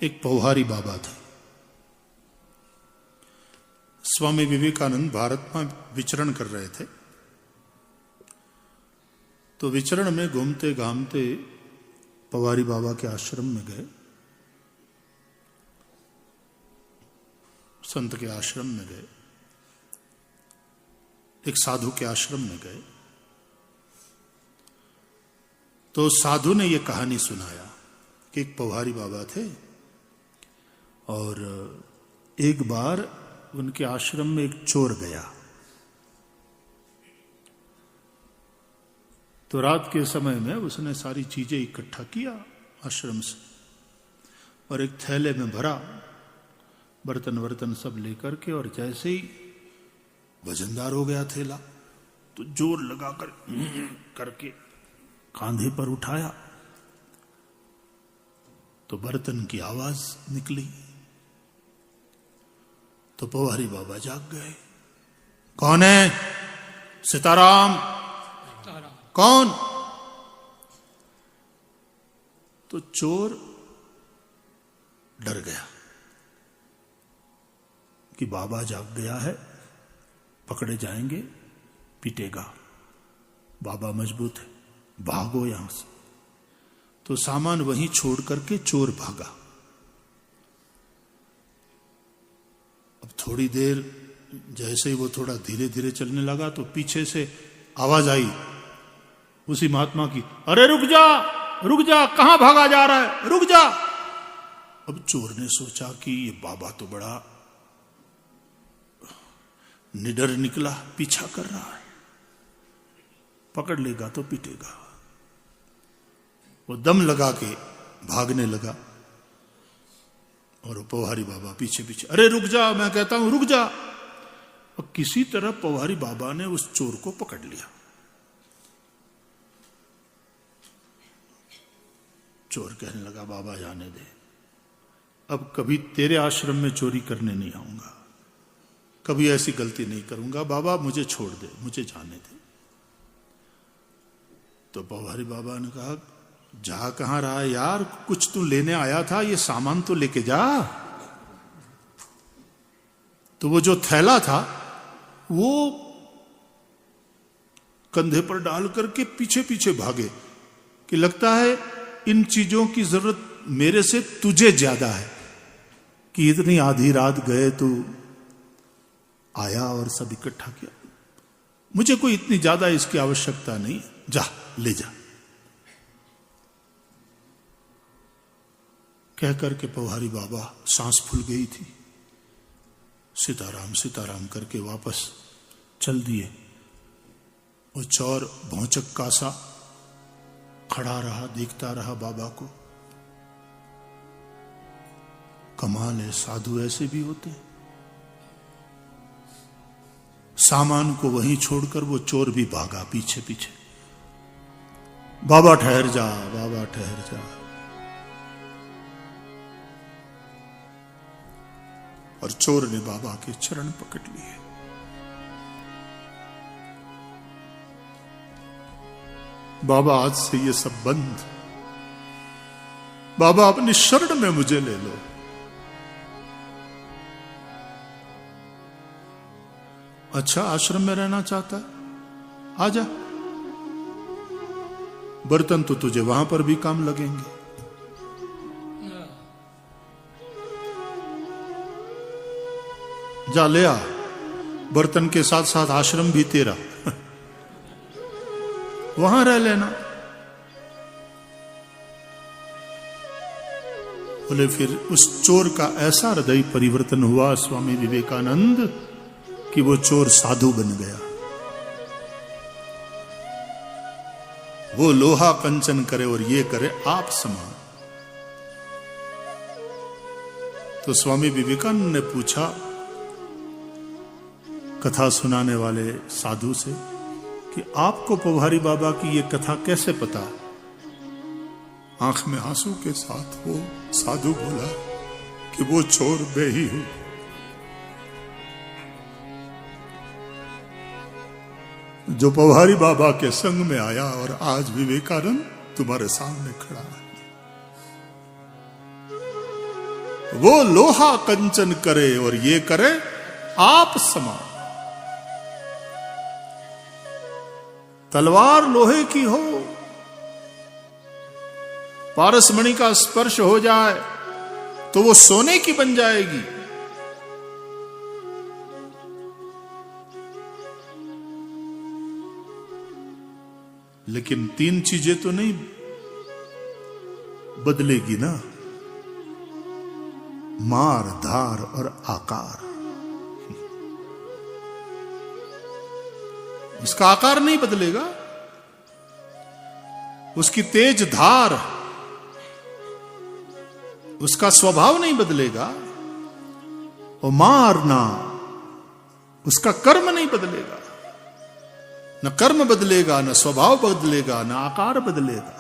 एक पौहारी बाबा थे। स्वामी विवेकानंद भारत में विचरण कर रहे थे, तो विचरण में घूमते घामते पौहारी बाबा के आश्रम में गए, संत के आश्रम में गए, एक साधु के आश्रम में गए। तो साधु ने यह कहानी सुनाया कि एक पौहारी बाबा थे और एक बार उनके आश्रम में एक चोर गया। तो रात के समय में उसने सारी चीजें इकट्ठा किया आश्रम से और एक थैले में भरा, बर्तन वर्तन सब लेकर के, और जैसे ही वजनदार हो गया थैला तो जोर लगाकर करके कांधे पर उठाया तो बर्तन की आवाज निकली। तो पौहारी बाबा जाग गए। कौन है? सीताराम। कौन? तो चोर डर गया कि बाबा जाग गया है, पकड़े जाएंगे, पीटेगा, बाबा मजबूत है, भागो यहां से। तो सामान वहीं छोड़ करके चोर भागा। अब थोड़ी देर जैसे ही वो थोड़ा धीरे धीरे चलने लगा तो पीछे से आवाज आई उसी महात्मा की, अरे रुक जा, कहां भागा जा रहा है, रुक जा। अब चोर ने सोचा कि ये बाबा तो बड़ा निडर निकला, पीछा कर रहा है, पकड़ लेगा तो पीटेगा। वो दम लगा के भागने लगा और पौहारी बाबा पीछे पीछे, अरे रुक जा, मैं कहता हूं रुक जा। और किसी तरह पौहारी बाबा ने उस चोर को पकड़ लिया। चोर कहने लगा, बाबा जाने दे, अब कभी तेरे आश्रम में चोरी करने नहीं आऊंगा, कभी ऐसी गलती नहीं करूंगा, बाबा मुझे छोड़ दे, मुझे जाने दे। तो पौहारी बाबा ने कहा, जा कहां रहा है यार, कुछ तू लेने आया था, ये सामान तो लेके जा। तो वो जो थैला था वो कंधे पर डाल करके पीछे पीछे भागे कि लगता है इन चीजों की जरूरत मेरे से तुझे ज्यादा है कि इतनी आधी रात गए तू आया और सब इकट्ठा किया, मुझे कोई इतनी ज्यादा इसकी आवश्यकता नहीं, जा ले जा। कह करके पौहारी बाबा सांस फूल गई थी, सीताराम सीताराम करके वापस चल दिए। वो चोर भौचक्का सा खड़ा रहा, देखता रहा बाबा को। कमाल है, साधु ऐसे भी होते। सामान को वहीं छोड़कर वो चोर भी भागा पीछे पीछे। बाबा ठहर जा, बाबा ठहर जा। और चोर ने बाबा के चरण पकड़ लिए। बाबा आज से ये सब बंद, बाबा अपनी शरण में मुझे ले लो। अच्छा आश्रम में रहना चाहता है, आजा, बर्तन तो तुझे वहां पर भी काम लगेंगे। जा ले आ, बर्तन के साथ साथ आश्रम भी तेरा, वहां रह लेना। बोले फिर उस चोर का ऐसा हृदय परिवर्तन हुआ स्वामी विवेकानंद कि वो चोर साधु बन गया। वो लोहा कंचन करे और ये करे आप समान। तो स्वामी विवेकानंद ने पूछा कथा सुनाने वाले साधु से कि आपको पौहारी बाबा की ये कथा कैसे पता? आंख में आंसू के साथ वो साधु बोला कि वो चोर मैं ही हूं। जो पौहारी बाबा के संग में आया और आज विवेकानंद तुम्हारे सामने खड़ा है। वो लोहा कंचन करे और ये करे आप समान। तलवार लोहे की हो, पारसमणि का स्पर्श हो जाए तो वो सोने की बन जाएगी। लेकिन तीन चीजें तो नहीं बदलेगी ना, मार, धार और आकार। उसका आकार नहीं बदलेगा, उसकी तेज धार, उसका स्वभाव नहीं बदलेगा। और मारना, उसका कर्म नहीं बदलेगा। न कर्म बदलेगा, न स्वभाव बदलेगा, न आकार बदलेगा।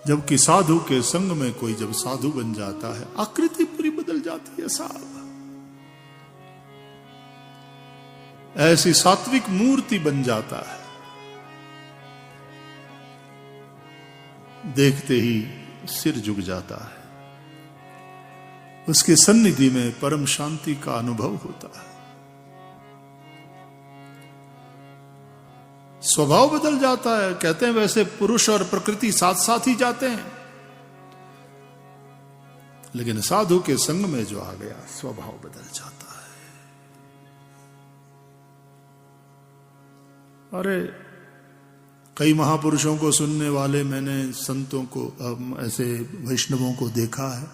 जबकि साधु के संग में कोई जब साधु बन जाता है, आकृति पूरी बदल जाती है साहब। ऐसी सात्विक मूर्ति बन जाता है, देखते ही सिर झुक जाता है। उसके सन्निधि में परम शांति का अनुभव होता है। स्वभाव बदल जाता है। कहते हैं वैसे पुरुष और प्रकृति साथ साथ ही जाते हैं, लेकिन साधु के संग में जो आ गया, स्वभाव बदल जाता है। अरे कई महापुरुषों को सुनने वाले मैंने संतों को, ऐसे वैष्णवों को देखा है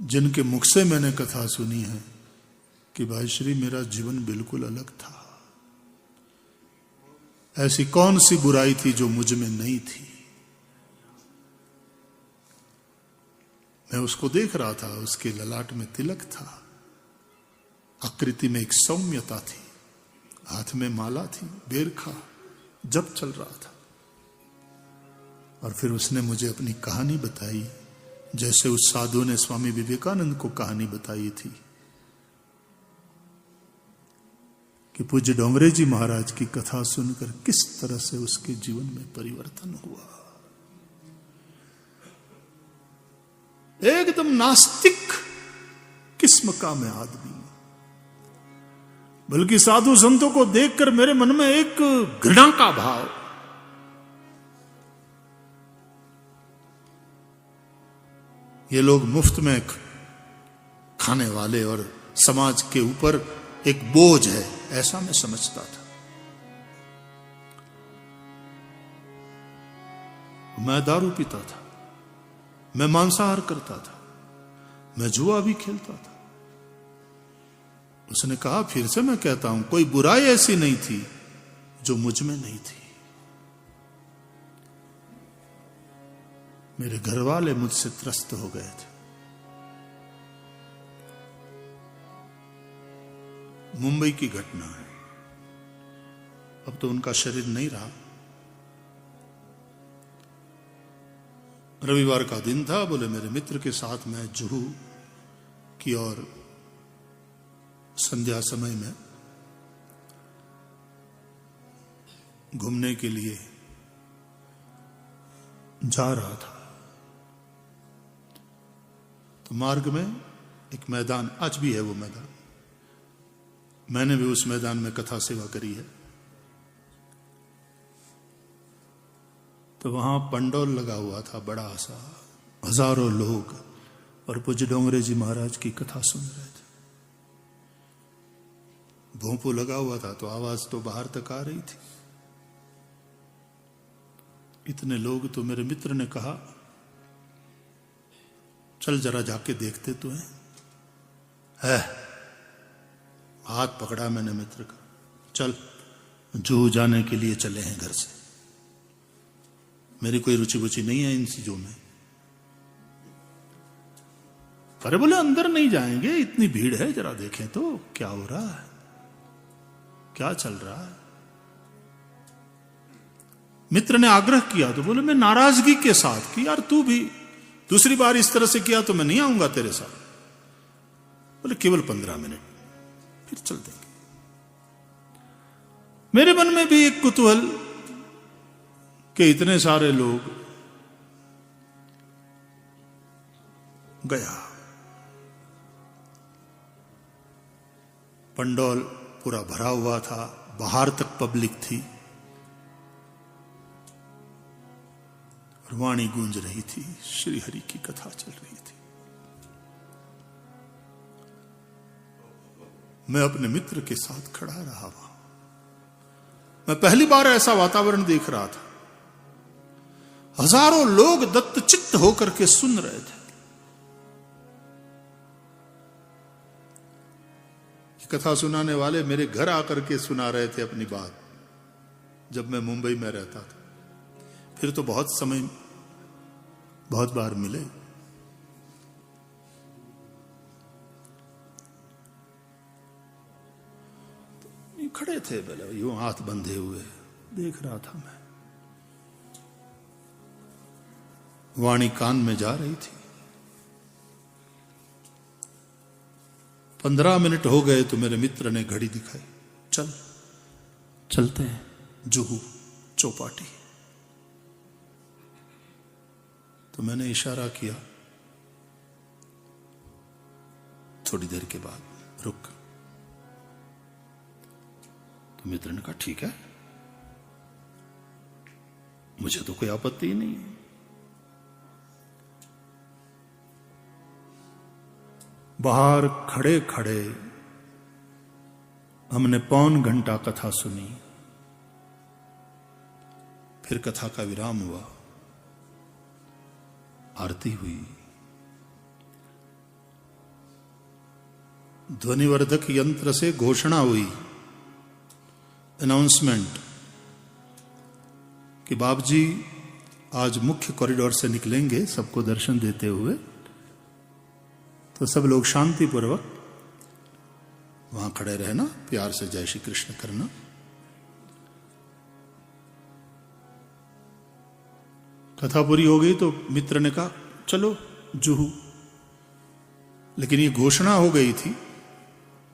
जिनके मुख से मैंने कथा सुनी है कि भाई श्री मेरा जीवन बिल्कुल अलग था। ऐसी कौन सी बुराई थी जो मुझ में नहीं थी। मैं उसको देख रहा था, उसके ललाट में तिलक था, आकृति में एक सौम्यता थी, हाथ में माला थी, बेरखा जप चल रहा था। और फिर उसने मुझे अपनी कहानी बताई, जैसे उस साधु ने स्वामी विवेकानंद को कहानी बताई थी कि पूज्य डोंगरे जी महाराज की कथा सुनकर किस तरह से उसके जीवन में परिवर्तन हुआ। एकदम नास्तिक किस्म का मैं आदमी, बल्कि साधु संतों को देखकर मेरे मन में एक घृणा का भाव। ये लोग मुफ्त में खाने वाले और समाज के ऊपर एक बोझ है, ऐसा मैं समझता था। मैं दारू पीता था, मैं मांसाहार करता था, मैं जुआ भी खेलता था। उसने कहा, फिर से मैं कहता हूं, कोई बुराई ऐसी नहीं थी जो मुझ में नहीं थी। मेरे घर वाले मुझसे त्रस्त हो गए थे। मुंबई की घटना है, अब तो उनका शरीर नहीं रहा। रविवार का दिन था, बोले मेरे मित्र के साथ मैं जुहू की ओर संध्या समय में घूमने के लिए जा रहा था। तो मार्ग में एक मैदान, आज भी है वो मैदान, मैंने भी उस मैदान में कथा सेवा करी है। तो वहां पंडौल लगा हुआ था बड़ा सा, हजारों लोग, और पूज्य डोंगरे जी महाराज की कथा सुन रहे थे। भोंपू लगा हुआ था तो आवाज तो बाहर तक आ रही थी। इतने लोग, तो मेरे मित्र ने कहा चल जरा जाके देखते तो है। हाथ पकड़ा मैंने मित्र का, चल जुहू जाने के लिए चले हैं घर से। मेरी कोई रुचि बुचि नहीं है इन चीजों में। अरे बोले अंदर नहीं जाएंगे, इतनी भीड़ है, जरा देखें तो क्या हो रहा है, क्या चल रहा है। मित्र ने आग्रह किया तो बोले मैं नाराजगी के साथ कि यार तू भी दूसरी बार इस तरह से किया तो मैं नहीं आऊंगा तेरे साथ। बोले केवल 15 मिनट, फिर चल देंगे। मेरे मन में भी एक कुतूहल कि इतने सारे लोग गया। पंडौल पूरा भरा हुआ था, बाहर तक पब्लिक थी और वाणी गूंज रही थी, श्री हरि की कथा चल रही थी। मैं अपने मित्र के साथ खड़ा रहा वहां। मैं पहली बार ऐसा वातावरण देख रहा था। हजारों लोग दत्तचित्त होकर के सुन रहे थे। कथा सुनाने वाले मेरे घर आकर के सुना रहे थे अपनी बात, जब मैं मुंबई में रहता था। फिर तो बहुत बार मिले। खड़े थे, बोले यूं हाथ बंधे हुए देख रहा था मैं। वाणी कान में जा रही थी। 15 मिनट हो गए तो मेरे मित्र ने घड़ी दिखाई, चलते हैं जुहू चौपाटी। तो मैंने इशारा किया। थोड़ी देर के बाद रुक। तो मित्र ने कहा ठीक है, मुझे तो कोई आपत्ति ही नहीं है। बाहर खड़े खड़े हमने पौन घंटा कथा सुनी। फिर कथा का विराम हुआ, आरती हुई, ध्वनिवर्धक यंत्र से घोषणा हुई, अनाउंसमेंट कि बाप जी आज मुख्य कॉरिडोर से निकलेंगे सबको दर्शन देते हुए। तो सब लोग शांतिपूर्वक वहां खड़े रहना, प्यार से जय श्री कृष्ण करना। कथा पूरी हो गई तो मित्र ने कहा चलो जुहू। लेकिन ये घोषणा हो गई थी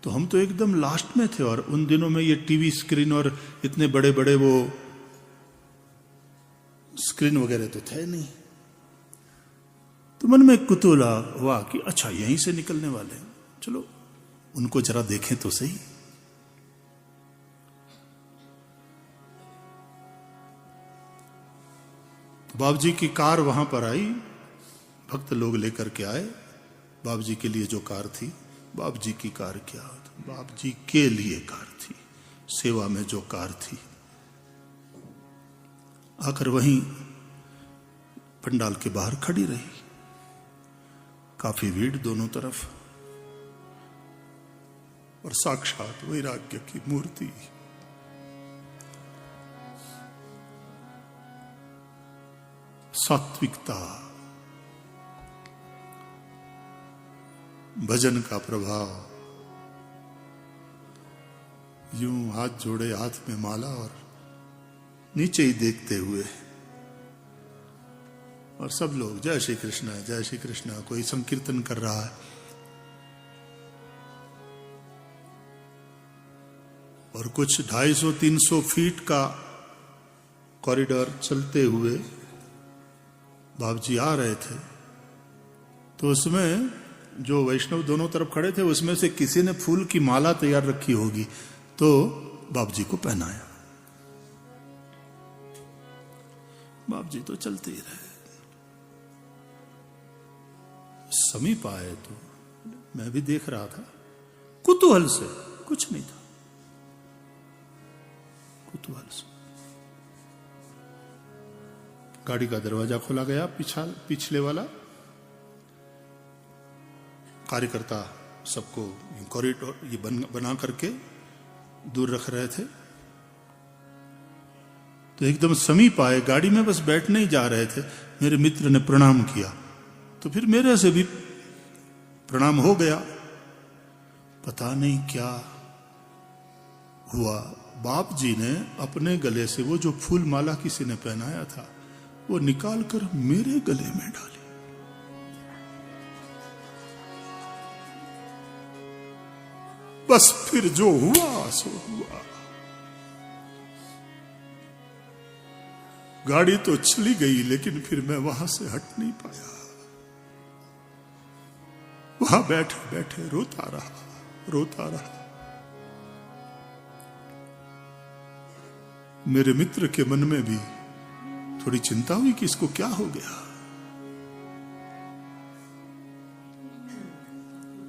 तो हम तो एकदम लास्ट में थे, और उन दिनों में ये टीवी स्क्रीन और इतने बड़े बड़े वो स्क्रीन वगैरह तो थे नहीं। तो मन में कुतूहल हुआ कि अच्छा यहीं से निकलने वाले हैं, चलो उनको जरा देखें तो सही। तो बाप जी की कार वहां पर आई, भक्त लोग लेकर के आए। बाप जी के लिए जो कार थी, बाप जी की कार क्या, बाप जी के लिए कार थी, सेवा में जो कार थी। आकर वहीं पंडाल के बाहर खड़ी रही। काफी भीड़ दोनों तरफ, और साक्षात वैराग्य की मूर्ति। सात्विकता, भजन का प्रभाव। यूं हाथ जोड़े, हाथ में माला और नीचे ही देखते हुए, और सब लोग जय श्री कृष्ण जय श्री कृष्ण, कोई संकीर्तन कर रहा है। और कुछ 250-300 फीट का कॉरिडोर चलते हुए बाप जी आ रहे थे। तो उसमें जो वैष्णव दोनों तरफ खड़े थे, उसमें से किसी ने फूल की माला तैयार रखी होगी, तो बाप जी को पहनाया। बाप जी तो चलते ही रहे। समीप आए तो मैं भी देख रहा था, कुतूहल से, कुछ नहीं था, कुतूहल से। गाड़ी का दरवाजा खोला गया, पिछले वाला। कार्यकर्ता सबको कॉरिडोर ये बना करके दूर रख रहे थे। तो एकदम समीप आए, गाड़ी में बस बैठने ही जा रहे थे। मेरे मित्र ने प्रणाम किया, तो फिर मेरे से भी प्रणाम हो गया। पता नहीं क्या हुआ, बाप जी ने अपने गले से वो जो फूल माला किसी ने पहनाया था, वो निकाल कर मेरे गले में डाली। बस फिर जो हुआ सो हुआ। गाड़ी तो चली गई, लेकिन फिर मैं वहां से हट नहीं पाया। वहां बैठे बैठे रोता रहा। मेरे मित्र के मन में भी थोड़ी चिंता हुई कि इसको क्या हो गया।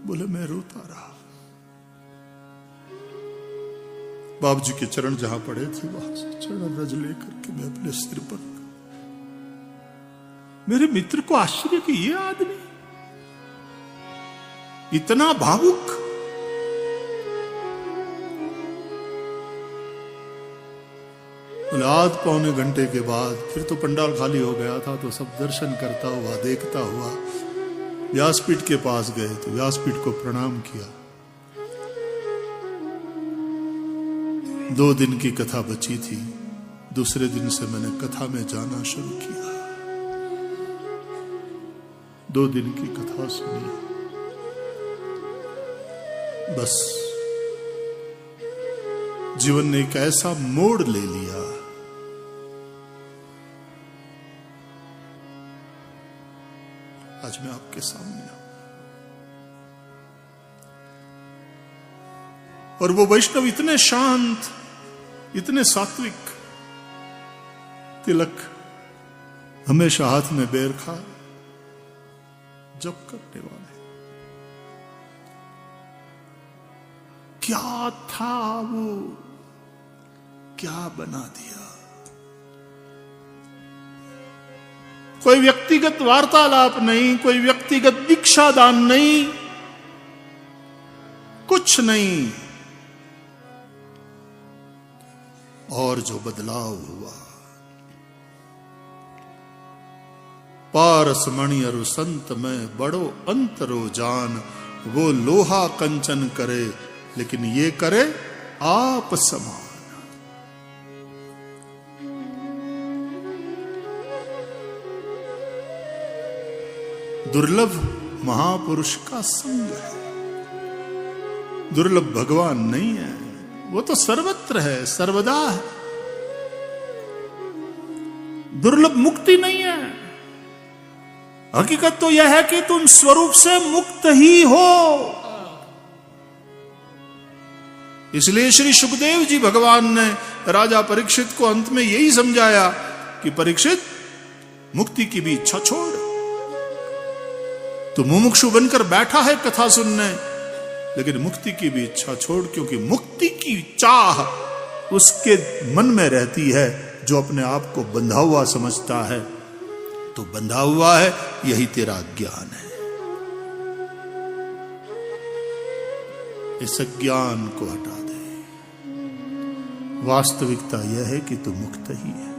बोले मैं रोता रहा। बाबू जी के चरण जहां पड़े थे वहां से चरण रज लेकर के मैं अपने सिर पर, मेरे मित्र को आश्चर्य कि ये आदमी इतना भावुक। आध पौने घंटे के बाद फिर तो पंडाल खाली हो गया था, तो सब दर्शन करता हुआ देखता हुआ व्यासपीठ के पास गए तो व्यासपीठ को प्रणाम किया। 2 दिन की कथा बची थी, दूसरे दिन से मैंने कथा में जाना शुरू किया। 2 दिन की कथा सुनी, बस जीवन ने एक ऐसा मोड़ ले लिया। आज मैं आपके सामने हूं और वो वैष्णव इतने शांत, इतने सात्विक, तिलक हमेशा हाथ में बेर खा जप करने वाले, क्या था वो, क्या बना दिया। कोई व्यक्तिगत वार्तालाप नहीं, कोई व्यक्तिगत दीक्षा दान नहीं, कुछ नहीं। और जो बदलाव हुआ, पारस मणि अरु संत में बड़ो अंतरो जान, वो लोहा कंचन करे लेकिन ये करे आप समान। दुर्लभ महापुरुष का संग है, दुर्लभ भगवान नहीं है, वो तो सर्वत्र है, सर्वदा है। दुर्लभ मुक्ति नहीं है, हकीकत तो यह है कि तुम स्वरूप से मुक्त ही हो। इसलिए श्री सुखदेव जी भगवान ने राजा परीक्षित को अंत में यही समझाया कि परीक्षित, मुक्ति की भी इच्छा छोड़। तो मुमुक्षु बनकर बैठा है कथा सुनने, लेकिन मुक्ति की भी इच्छा छोड़, क्योंकि मुक्ति की चाह उसके मन में रहती है जो अपने आप को बंधा हुआ समझता है। तो बंधा हुआ है, यही तेरा ज्ञान है। इस अज्ञान को हटा दे। वास्तविकता यह है कि तू मुक्त ही है।